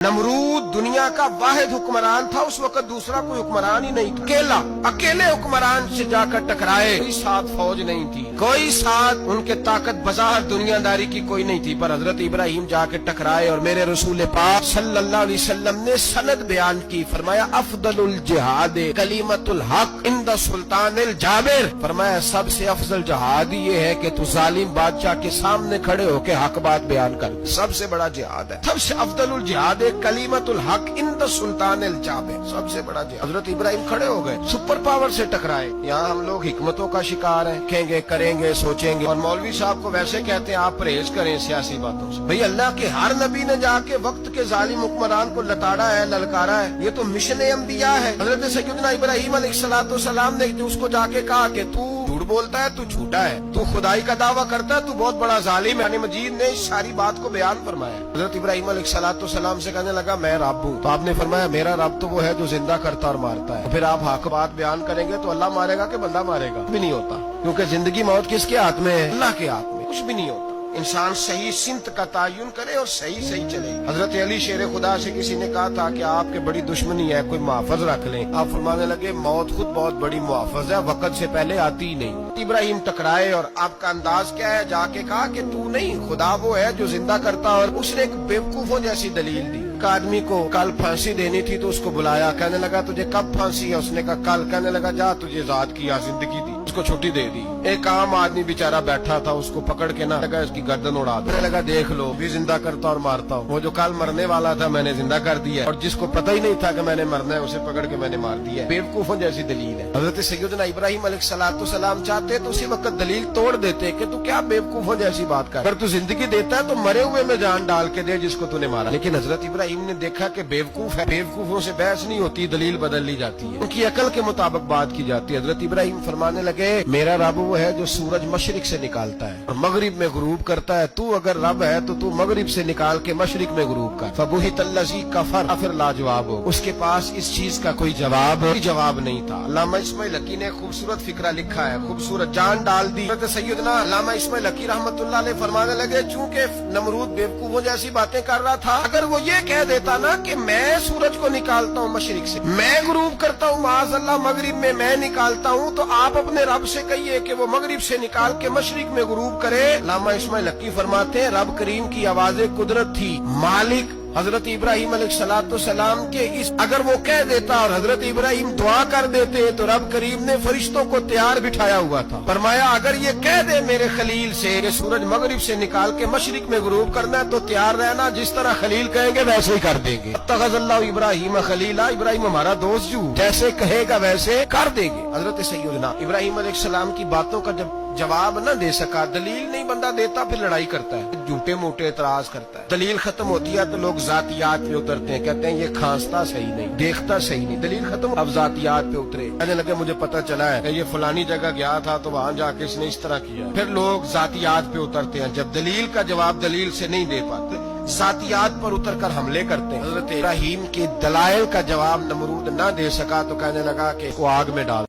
नमरूद दुनिया का वाहिद हुक्मरान था, उस वक्त दूसरा कोई हुक्मरान ही नहीं था। अकेले हुक्मरान से जाकर टकराए, कोई साथ फौज नहीं थी, कोई साथ उनके ताकत बज़ाहिर दुनियादारी की कोई नहीं थी, पर हजरत इब्राहिम जाके टकराए और मेरे रसूल पाक सल्लल्लाहु अलैहि वसल्लम ने सनद बयान की, फरमाया अफदलुल जिहाद कलीमतुल हक इंद सुल्तानिल जाबिर, फरमाया सबसे अफजल जिहाद ये है कि तू जालिम बादशाह के सामने खड़े होकर हक बात बयान कर, सबसे बड़ा जिहाद है। सबसे अफदलुल जिहाद कलीमतुल हक इंद सुल्तानिल जाबिर, सबसे बड़ा जिहाद। हजरत इब्राहिम खड़े हो गए, सुपर पावर से टकराए। यहाँ हम लोग हिकमतों का शिकार है, कहेंगे करेंगे सोचेंगे, और मौलवी साहब को वैसे कहते हैं आप परहेज करें सियासी बातों से। भाई अल्लाह के हर नबी ने जाके वक्त के जालिम हुक्मरान को लताड़ा है, ललकारा है, ये तो मिशन अंबिया है। हजरत सैयदना इब्राहिम अलैहिस्सलाम ने उसको जाके कहा कि तू झूठ बोलता है, तू झूठा है, तू खुदाई का दावा करता है, तू बहुत बड़ा जालिम है। मजीद ने इस सारी बात को बयान फरमाया। हजरत इब्राहिम अलैहिस्सलाम से कहने लगा मैं रब हूँ, तो आपने फरमाया मेरा रब तो वो है जो जिंदा करता और मारता है। तो फिर आप हक बात बयान करेंगे तो अल्लाह मारेगा कि बंदा मारेगा? भी नहीं होता, क्योंकि जिंदगी मौत किसके हाथ में है? अल्लाह के हाथ में, कुछ भी नहीं होता। इंसान सही सिमत का तयन करे और सही सही चले। हजरत अली शेर खुदा से किसी ने कहा था कि आपके बड़ी दुश्मनी है, कोई मुहाफज रख लें। आप फरमाने लगे मौत खुद बहुत बड़ी मुहाफज है, वक्त से पहले आती ही नहीं। इब्राहिम टकराए और आपका अंदाज क्या है? जाके कहा कि तू नहीं, खुदा वो है जो जिंदा करता। और उसने एक बेवकूफों जैसी दलील दी। एक आदमी को कल फांसी देनी थी तो उसको बुलाया, कहने लगा तुझे कब फांसी है? उसने कहा कल। कहने लगा जा तुझे आजाद किया, जिंदगी दी, उसको छुट्टी दे दी। एक आम आदमी बेचारा बैठा था, उसको पकड़ के ना लगा इसकी गर्दन उड़ा दो। लगा देख लो भी जिंदा करता और मारता हूँ, वो जो कल मरने वाला था मैंने जिंदा कर दिया, और जिसको पता ही नहीं था कि मैंने मरना है उसे पकड़ के मैंने मार दिया। बेवकूफों जैसी दलील है। हजरत सैयदना इब्राहिम अलैहिस्सलाम चाहते तो उसी वक्त दलील तोड़ देते कि तू क्या बेवकूफों जैसी बात कर, अगर तू जिंदगी देता है तो मरे हुए में जान डाल के दे जिसको तूने मारा। लेकिन हजरत इब्राहिम ने देखा कि बेवकूफ है, बेवकूफों से बहस नहीं होती, दलील बदल ली जाती है, उनकी अकल के मुताबिक बात की जाती है। हजरत इब्राहिम फरमाने लगे मेरा रब वो है जो सूरज मशरिक से निकालता है और मगरिब में गुरूब करता है। तू अगर रब है तो तू मगरिब से निकाल के मशरिक में गुरूब कर। फबुहितल्लज़ी कफर, फिर लाजवाब हो, उसके पास इस चीज का कोई जवाब नहीं था। अल्लामा इस्माइल हकी ने खूबसूरत फिक्रा लिखा है, खूबसूरत जान डाल दी। सैयदना अल्लामा इस्माइल हकी रहमतुल्लाह अलैह फरमाने लगे चूंकि नमरूद बेवकूफों जैसी बातें कर रहा था, अगर वो ये कह देता ना कि मैं सूरज को निकालता हूँ मशरिक से, मैं गुरूब करता हूँ माज़अल्लाह मगरिब में मैं निकालता हूँ, तो आप अपने रब से कहिए कि वो मगरिब से निकाल के मशरिक में गुरूब करे। अल्लामा इस्माइल हकी फरमाते हैं रब करीम की आवाज़े कुदरत थी। मालिक हजरत इब्राहिम अलैहिस्सलाम के इस अगर वो कह देता और हजरत इब्राहिम दुआ कर देते तो रब करीम ने फरिश्तों को तैयार बिठाया हुआ था। फरमाया अगर ये कह दे मेरे खलील से कि सूरज मगरिब से निकाल के मशरिक में गुरूब करना है तो तैयार रहना, जिस तरह खलील कहेंगे वैसे ही कर देंगे। तख़ज़ल्लाहु इब्राहिम खलीला, इब्राहिम हमारा दोस्त जो जैसे कहेगा वैसे कर देंगे। हजरत सैयदना इब्राहिम अलैहिस्सलाम की बातों का जब जवाब न दे सका, दलील नहीं बंदा देता, फिर लड़ाई करता है, झूठे मोटे एतराज करता है। दलील खत्म होती है तो लोग जातियात पे उतरते हैं, कहते हैं ये खांसता सही नहीं, देखता सही नहीं। दलील खत्म, अब जातियात पे उतरे। कहने लगे मुझे पता चला है कि ये फलानी जगह गया था तो वहां जाके इसने इस तरह किया। फिर लोग जातियात पे उतरते हैं, जब दलील का जवाब दलील से नहीं दे पाते जातियात पर उतरकर हमले करते हैं। हजरत इब्राहिम के दलाइल का जवाब नमरूद न दे सका तो कहने लगा कि को आग में डाल